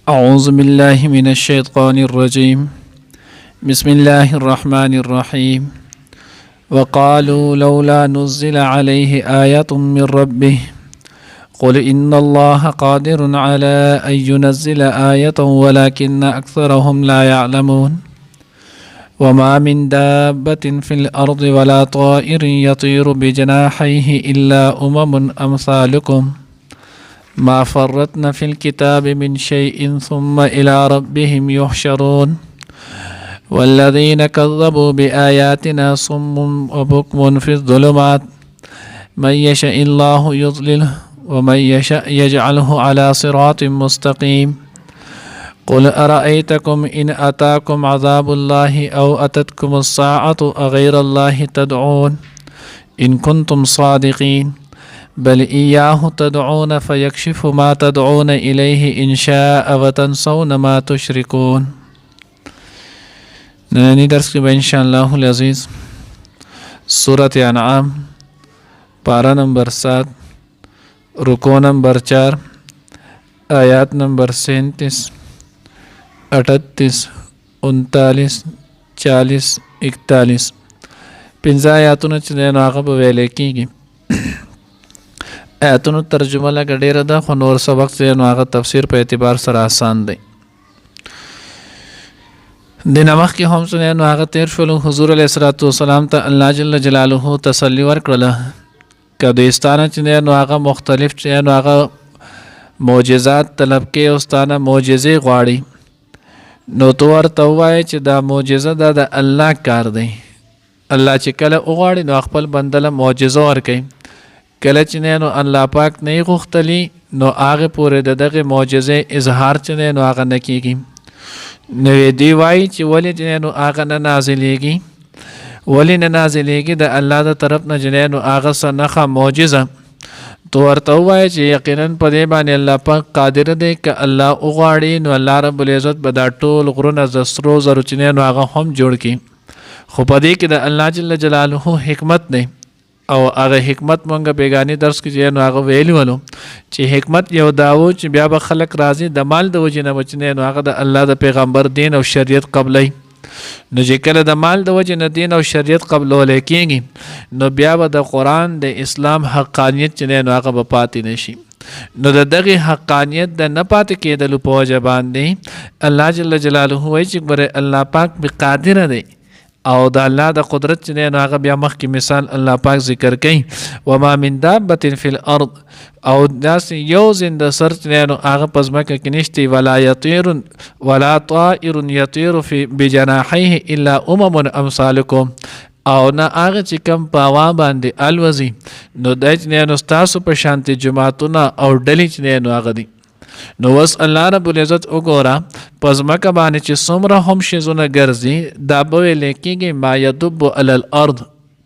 أعوذ بالله من الشيطان الرجيم بسم الله الرحمن الرحيم وقالوا لولا نزل عليه آية من ربه قل إن الله قادر على أن ينزل آية ولكن أكثرهم لا يعلمون وما من دابة في الأرض ولا طائر يطير بجناحيه إلا أمثالكم ما فرطنا في الكتاب من شيء ثم إلى ربهم يحشرون والذين كذبوا بآياتنا صم وبكم في الظلمات من يشاء الله يضلله ومن يشاء يجعله على صراط مستقيم قل أرأيتكم إن أتاكم عذاب الله أو أتتكم الساعة أغير الله تدعون إن كنتم صادقين بل إياه تدعون فيكشف ما تدعون إليه إن شاء وتنسون ما تشركون. ننني درس کې ان شاء الله العزيز سورة انعام پارا نمبر 7 رکو نمبر 4 آیات نمبر 37 38 39 40 41 پنځه آیاتونه چې نو هغه به ویل کېږي. آیاتونو ترجمه لږ ډیره ده خو نور سبق چې نو هغه تفسیر په اعتبار سره آسان دی. د نمخ کې هم څه نو هغه تیر شولو. حضور علیه الصلاۃ والسلام ته الله جل جلاله تسلی ورکړله که دوستانه چې نو هغه مختلف چې نو هغه معجزات طلب کې او ستانه معجزې غواړي نو تو ورته ووایه چې دا معجزه د الله کار دی. الله چې کله وغواړي نو خپل بنده له معجزه ورکوي. کله چې نو الله پاک نه غوښتلی نو هغه پورې دغه معجزې اظهار چې نو هغه نه کیږي. نو دی وایي چې ولې چې نو هغه نه نازلېږي ولې نه نازلېږي د الله د طرف نه چې نو هغه څه نښه معجزه تو ورته ووایه چې یقینا په دې باندې الله پاک قادر دی که الله وغواړي نو الله رب العزت به دا ټول غرونه د سرو زرو چې نو هغه هم جوړ کړي. خو په دې کې د الله جل جلاله حکمت دی او هغه حکمت مونږ بیگانی درس کې نو هغه ویلی ولو چې حکمت یو داو چې بیا به خلق راضي د مال د وجې نه بچنه نو هغه د الله د پیغمبر دین او شریعت قبلای. نو چې کله د مال د وجې نه دین او شریعت قبلول کېږي نو بیا به د قرآن د اسلام حقانیت چې نو هغه به پاتې نشي. نو د دغه حقانیت د نه پاتې کېدلو په وجه باندې الله جل جلاله وایي چې بر الله پاک به قادر دی او د الله د قدرت چې نو هغه بیا مخکې مثال الله پاک ذکر کوي. وما من دابة فی الارض او داسې یو زنده سر چې نو هغه په ځمکه کې نشته ولا طائر یطیر بجناحیه الا امثالکم او نه هغه چې کم په هوا باندې الوزي نو د چې نو ستاسو په شانتي جماعتونه او ډلې چې نو هغه دي. نو وس الله رب العزت وګوره په ځمکه باندې چې څومره هم شیزونه ګرځي دا به ویل کېږي ما یدب علی الارض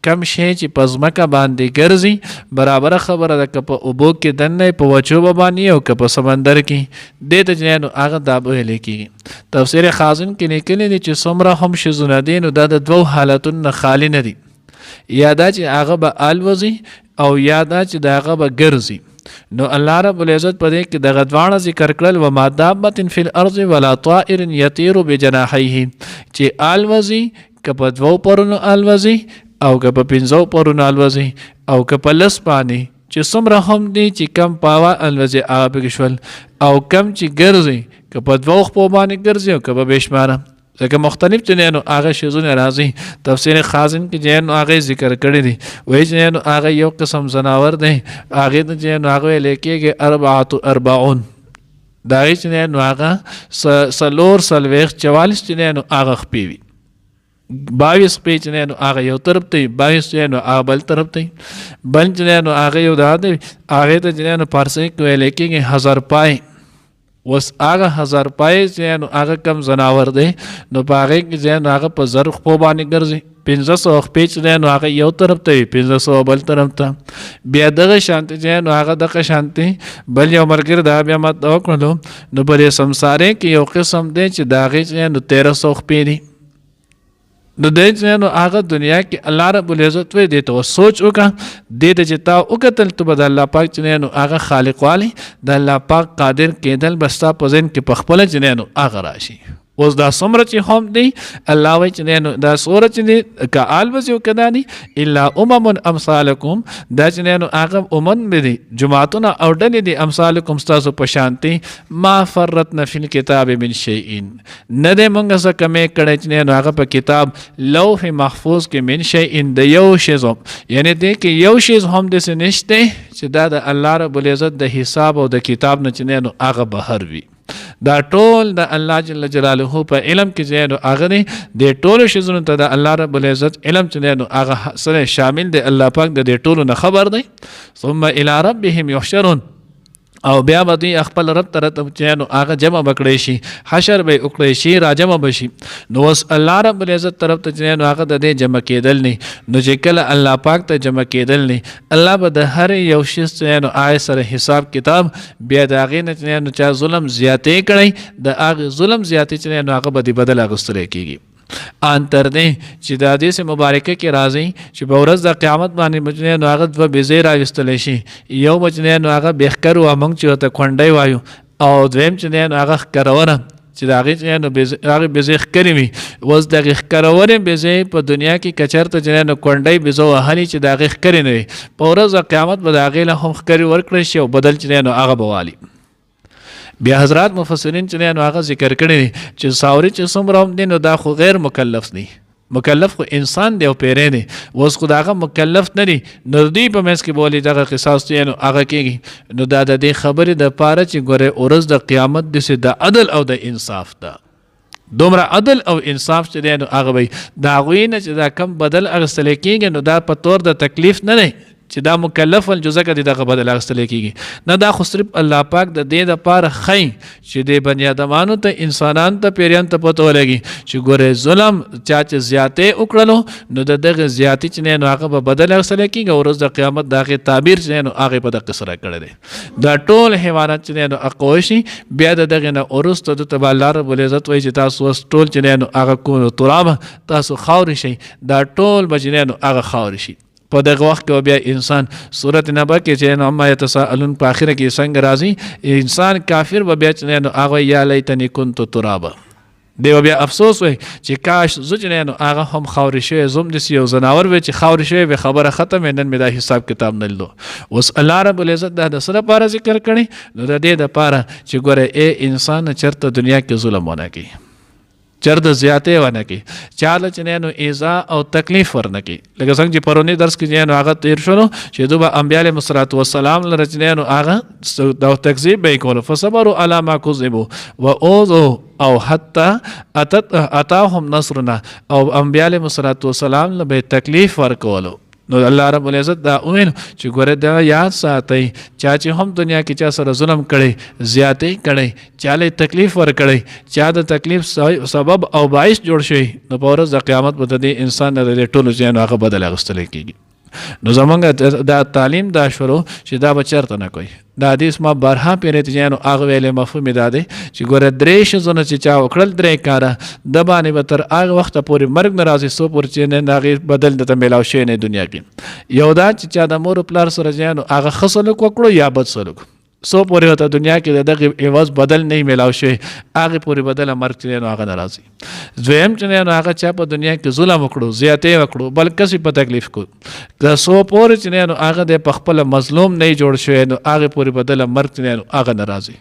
کم شی چې په ځمکه باندې ګرځي برابره خبره ده که په اوبو کې دننه په وچو باندې او که په سمندر کې دې ته چې نو هغه دا به ویل کېږي. تفسیر خازن کې لیکلي دي چې څومره هم شیزونه دي نو دا د دوو حالتونو نه خالی نه دي. یا دا چې هغه به الوزي او یا دا چې د هغه به ګرځي. نو الله رب العزت په دې کې د غدوانه ذکر کړل وما دابة فی الارض ولا طائر یطیر بجناحیه چې الوزي که په دوو پرونو الوزي او که په پنځو پرونو الوزي او که په لس باندې چې څومره هم دي چې کم پاوه الوزي هغه پکې شول او کم چې ګرځي که په دوو خپو باندې ګرځي او که په بېشماره ځکه مختلف چې نو هغه شیزونه راځي. تفسیر خازن کې نو هغه ذکر کړی دی وایي چې نو هغه یو قسم ځناور دی هغې ته چې نو هغه ویل کېږي 44 د هغې چې نو هغه 44 چې نو هغه خپې وي 22 خپې چې نو هغه یو طرف ته 22 چې نو هغه بل طرف ته بل چې نو هغه یو دا دی هغې ته چې نو فارسي کې ویل کېږي 1000 پای. وس هغه 1000 پای چې نو هغه کم ځناور دی نو په هغې کې چې نو هغه په زر خپو باندې ګرځي 1500 خپې چې نو هغه یو طرف ته وي 1500 بل طرف ته بیا دغه شانتي چې نو هغه دغه شانتي بل یو ملګری دا بیا مات وکړلو نو په دې سمسارې کې یو قسم دی چې د هغې چې نو 1300 خپې دي نو دی چې نو هغه دنیا کې الله رب العزت وی دی ته سوچ وکړه دې ته چې تا وکتل ته به د الله پاک چې نو هغه خالق والی د الله پاک قادر کېدل بستا په ذهن کې په خپله چې نو هغه راشي. اوس دا څومره چې هم دی الله وایي چې نو دا څومره چې دی که آل بس یو کدا دي الا امثالکم دا چې نو هغه امم دي جماعتونه او ډلې دي امثالکم ستاسو په شانتي ما فرطنا فی الکتاب من شیء نه دی مونږ څه کمې کړی چې نو هغه په کتاب لوح محفوظ کې من شیء د یو شی یعنی دی کې یو شی هم داسې نشته چې دا د الله رب العزت د حساب او د کتاب نه چې نو هغه بهر وي. دا ټول د الله جل جلاله په علم کې چې نو هغه دی د ټولو شیزونو ته د الله رب العزت علم چې نو هغه سره شامل دی. الله پاک د دې ټولو نه خبر دی. ثم الى ربهم يحشرون او بیا به دوی خپل رب ته چې نو هغه جمع بکړی شي حشر به وکړی شي راجمع بشي. نو اوس الله رب العزت طرف ته چې نو هغه د دې جمع کېدل نه نو چې کله الله پاک ته جمع کېدل نه الله به د هر یو شي چې نو آی سره حساب کتاب بیا د هغې نه چې نو چا ظلم زیاتې کړی د هغې ظلم زیاتې چې نو هغه به د بدل اخیستلی کېږي. ان تر دې چې د حدیث مبارکه کې راځي چې په ورځ د قیامت باندې بچنه نو هغه دوه بیزې راویستلی شي. یو بچنه نو هغه بېښکر و موږ چې ورته کونډی وایو او دویم چې نو هغه ښکرونه چې د هغې چې نو هغې بیزې ښکرې وي. اوس د هغې ښکرونې بیزې په دنیا کې که چېرته چې نو کونډی بیزه وهلي چې د هغې ښکرې نه وي په ورځ د قیامت به د هغې له هم ښکرې ورکړی شي او بدل چې نو هغه به والي. بیا حضرات مفسرین چې نو هغه ذکر کړی دی چې ساوري چې څومره هم دی نو دا خو غیر مکلف دی. مکلف خو انسان دی او پیری دی. اوس خو د هغه مکلف نه دی نو دوی په منځ کې به ولې دغه قصاص نو هغه کېږي. نو دا د دې خبرې دپاره چې ګورې ورځ د قیامت داسې د عدل او د انصاف ده. دومره عدل او انصاف چې دی نو هغه به د هغوی نه چې دا کم بدل اخیستلی کېږي نو دا په طور د تکلیف نه دی چې دا مکلف الجزکه دي دغه بدل اخیستلی کېږي نه. دا خو صرف الله پاک د دې دپاره ښیي چې د بني ادمانو ته انسانانو ته پیریانو ته پته ولګي چې ګورې ظلم چا چې زیاتې وکړلو نو د دغه زیاتې چې نو هغه به بدل اخیستلی کېږي. ورځ د قیامت د هغې تعبیر چې نو هغې په دقې سره کړی دی. دا ټول حیوانات چې نو اقوی شي بیا د دغې نه وروسته دته به الله رب العزت وایي چې تاسو اوس ټول چې نو هغه کونو ترابه تاسو خاورې شئ. دا ټول به چې نو هغه خاورې شي. په دغه وخت کې بیا انسان صورت نبا کې چې نو اما یتساءلون په آخره کې څنګه راځي انسان کافر به بیا چې نو هغه یا لیتنی کنت ترابا دی بیا افسوس وي چې کاش زه چې نو هغه هم خاورې شوی زم داسې یو ځناور وی چې خاورې شوی وي خبره ختمې نن مې دا حساب کتاب نه لیدو. اوس الله رب العزت دا د څه لپاره ذکر کړی نو د دې دپاره چې ګوره ای انسان چېرته دنیا کې ظلم ونه کړي چرته زیاتې ونه کړي چاله چې نو ایذا او تکلیف ورنه کړي. لکه څنګه چې پرونی درس کې نو هغه تیر شولو چې دوی به انبیا علیهم السلام لره چې نو هغه د تکذیب به یې کولو فصبروا علی ما کذبوا واوذوا او حتی اتاهم نصرنا او انبیا علیهم السلام له به تکلیف ورکولو. نو الله رب العزت دا ویل چې ګوره دا یاد ساتئ چا چې هم دنیا کې چا سره ظلم کړی زیاتې کړی چاله تکلیف ورکړی چا د تکلیف سبب او باعث جوړ شوی نو په ورځ د قیامت به د دې انسان نه د ټولو ځایونو هغه بدل اخیستلی کېږي. نو زمونږ دا تعلیم دا شروع چې دا به چېرته نه کوي. دا حدیث ما بارها پیرې ته نو هغه ویلې مفهوم یې دا دی چې ګوره درې ښځونه چې چا وکړل درې کاره د باندې به تر هغه وخته پورې مرګ نه راځي څو پورې چې نن هغې بدل درته میلاو شوی نه دنیا کې. یو دا چې چا د مور پلار سره نو هغه ښه سلوک وکړو یا بد سلوک څو پورې ورته دنیا کې د دغې عوض بدل نه میلاو شوی هغې پورې بدله مرګ چې نو هغه نه راځي. دویم چې نو هغه چا په دنیا کې ظلم وکړو زیاتې وکړو بل کسې په تکلیف کو که څو پورې چې نو هغه د په خپله مظلوم نه جوړ شوی نو هغې پورې بدله مرګ چې نو هغه نه راځي.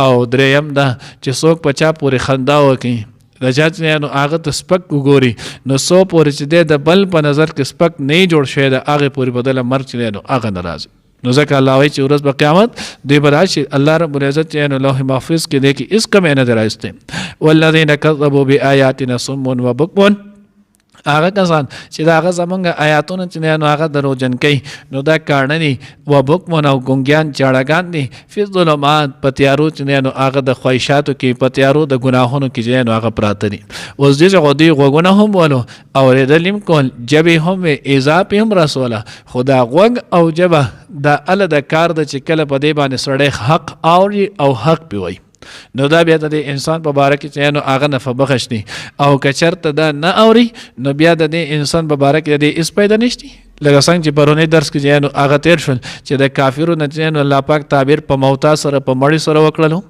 او دریم دا چې څوک په چا پورې خندا وکړي د چا چې نو هغه ته سپک وګوري نو څو پورې چې دی د بل په نظر کې سپک نه جوړ شوی د هغې پورې بدله مرګ چې نو هغه نه راځي. نو ځکه الله وایي چې ورځ په قیامت دوی به راشي الله رب العزت چې نو لوح محفوظ کې دی کې هېڅ کمی نه دی رایستی. والذین کذبوا بآیاتنا صم وبکم هغه کسان چې د هغه زمونږ آیاتونه چې نو هغه دروغجن کوي نو دا کاڼه دي وبکم او ګونګیان چاړهګان دي فی الظلمات په تیارو چې نو هغه د خواهشاتو کې په تیارو د ګناهونو کې چې نو هغه پراته دي. اوس دې چې دوی غوږونه هم ولو اورېدل هم کول ژبې هم وې ایذا پې هم رسوله خو دا غوږ او ژبه دا اله د کار ده چې کله په دې باندې سړی حق اوري او حق پې وایي نو دا بیا د انسان په باره کې چې نو هغه نفع بخش دی او که چېرته دا نه اوري نو بیا د انسان په باره کې د هېڅ پیدا نشتی. لکه څنګه چې پرونی درس کې چې نو هغه تیر شول چې د کافرو نه چې نو الله پاک تعبیر په موتا سره په مړي سره وکړلو.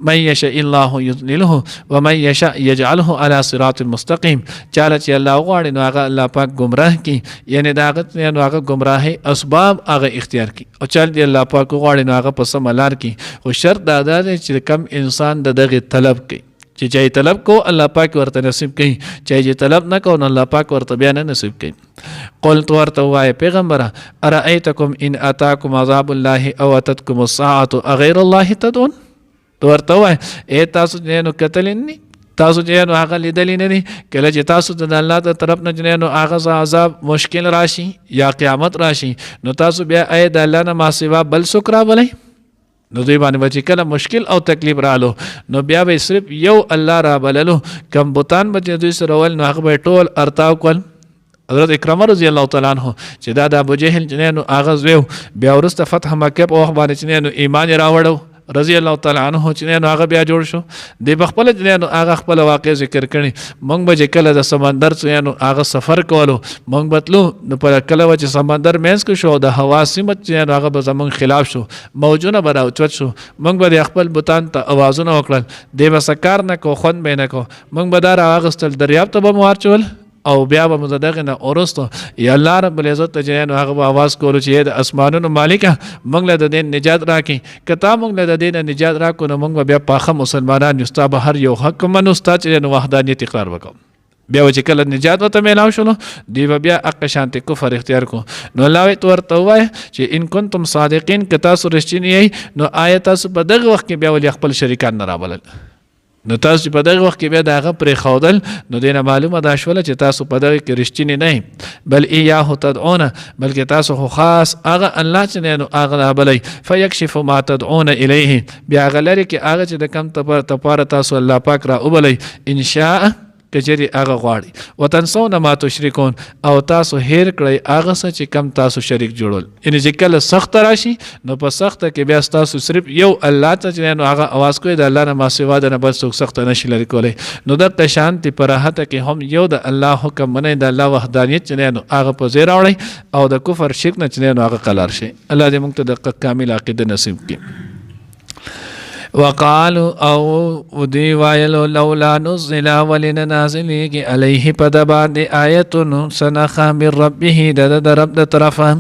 من یشاء الله یضلله ومن یشاء یجعله علی صراط مستقیم. چاله چې الله غواړي نو هغه الله پاک گمراه کی، یعنی دا هغه نو هغه گمراهي اسباب هغه اختیار کی، او چاله دی الله پاک غواړي نو هغه په سم لار کی. خو شرط دا دی چې کم انسان دغه طلب کوي، چې چای طلب کو الله پاک ورته نصیب کوي، چای چې طلب نه کو نو الله پاک ورته بیا نه نصیب کوي. قلت ورته وایه پیغمبره ارأیتکم ان اتاکم عذاب الله او اتتکم الساعة اغیر الله تدعون. ورته وایه ای تاسو نو کتلین نی، تاسو چې نو هغه لیدلی نه دي، کله چې تاسو د الله د طرف نه چې نو هغه عذاب مشکل راشي یا قیامت راشي نو تاسو بیا ای د الله نه ما سوا بل څوک رابلئ. نو دوی باندې به چې کله مشکل او تکلیف رالو نو بیا به صرف یو الله رابللو، کم بوتان به چې دوی سره ول نو هغه به ټول ارتاو کول. حضرت اکرمه رضی الله تعالی عنہ چې دا د ابو جهل چې نو هغه زوی بیا وروسته فتح مکه په وخت باندې چې نو ایمان راوړو رضی الله تعالی عنہ چې نو هغه بیا جوړ شو. د بخپل چې نو هغه خپل واقع ذکر کړي. مونږ به کله د سمندر چې نو هغه سفر کولو مونږ بتلو نو پر کله چې سمندر مینس کې شو د هوا سیمت چې هغه به زمونږ خلاف شو، موجونه به راوچت شو، مونږ به خپل بوتان ته اوازونه وکړل، دی به سکار نه کو خوند به نه کو، مونږ به دا راغستل دریاب ته به مارچول او بیا به مزدغه نه اورستو یا الله رب العزت ته جنو هغه به आवाज کولو چې د اسمانونو مالک موږ له د دین نجات راکې، کته موږ له د دین نجات راکو نو موږ بیا پاخه مسلمانان یو ستا به هر یو حق منو، ستا چې نو وحدانیت اقرار وکړو. بیا چې کله نجات وته میلاو شنو دی بیا اق شانت کفر اختیار کو. نو الله ورته وایي چې ان کنتم صادقین که تاسو رښتینی یې نو آیت تاسو په دغه وخت کې بیا ولې خپل شریکان نه رابلل. نو تاسو په دغه وخت کې بیا دغه پرې خودل نو دینه معلومه دا شوله چې تاسو په دغه کې رښتینی نه بل ایاه تدعون، بلکې تاسو خو خاص هغه الله چې نو هغه بلای فیکشف ما تدعون الیه، بیا غلری کې هغه چې د کم تپاره تاسو الله پاک را وبلای ان شاء کچری هغه غواړي. وتنسون ما تشركون، او تاسو هیر کړئ هغه څه چې کم تاسو شریک جوړول. یعنی چې کله سخت راشي نو په سخت کې بیا تاسو صرف یو الله ته چې نو هغه आवाज کوي د الله نه ما سوا د نه بل څوک سخت نشي لري کولی. نو د شانتی پر راحت کې هم یو د الله حکم منئ، د الله وحدانیت چې نو هغه په زیر راوړي او د کفر شرک نه چې نو هغه قلار شي. الله دې موږ ته د کامل عقیده نصیب کړي. وقالو او دی وایلو لولا نزل ولن نازلی علیه پدبان دی آیتون سنخا من ربه د رب د طرفه.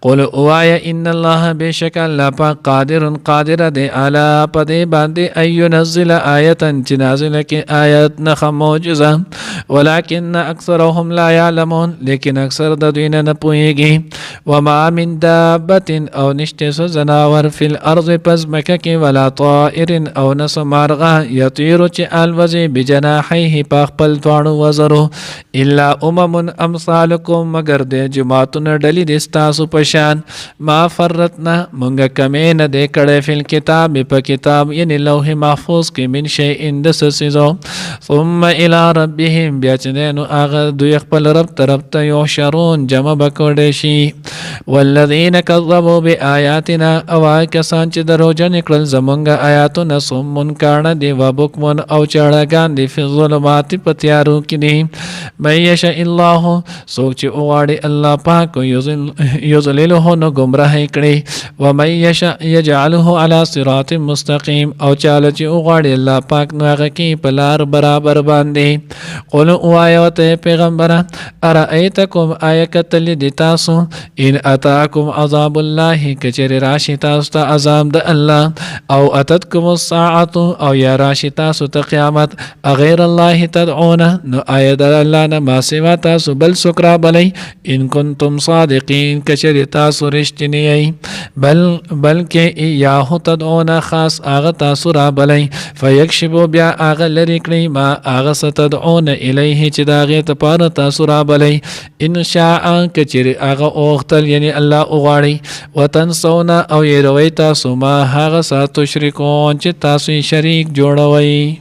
قل اوایا ان الله بشک الله پاک قادر دی علا پدی باندې ایو نزل آیتن چی نازل کی آیت نخ موجزه ولكن اکثرهم لا يعلمون، لیکن اکثر د دوی نه پوهیږي. وما من دابت او نشته سو زناور فی الارض پس مکه کی ولا طائر او نس مارغه یطیر چې الوزی بجناحیه په خپل دوانو وزرو الا امثالکم، مگر د جماعتونو ډلې د ستاسو پشان. ما فرتنا مونږه کمې نه د کړه فل کتاب په کتاب یعنی لوح محفوظ کې من شی اند سسیزو. ثم الى ربهم، بیا چې نو هغه دوی خپل رب طرف ته یحشرون جمع بکړي شي. والذین کذبوا بآیاتنا، او کسان چې دروژن کړل زمونږ آیاتونه صم کان دی و بکمن او چړګان دی فی ظلمات پتیارو کې دی. من یشاء الله، څوک چې وغواړي الله پاک یضلله نو گمراه کړي. و من یشاء یجعله علی صراط مستقیم، او چاله چې وغواړي الله پاک نو هغه کې په لار برابر باندې. قل اوایا ته پیغمبره ارایتکم آیکتل دی تاسو ان اتاکم عذاب الله کچری راشی تاسو ته عذاب د الله او اتتکم الساعه او یا راشی تاسو ته قیامت غیر الله تدعون، نو آید الله نه ما سوا تاسو بل سکرا بلی ان کنتم صادقین کچری تاسو رښتینی بلکې یاهو تدعون خاص هغه تاسو را بلی فیکشبو بیا هغه لری کړی ما هغه ستدعون الیه چې داغه ته پاره تاسو را بلی ان شاء کچری هغه اوختل یعنی الله اوغاړي. وتنسون او یې روي تاسو ما هغه ساتو شریکون چې تاسو شریک جوړوي.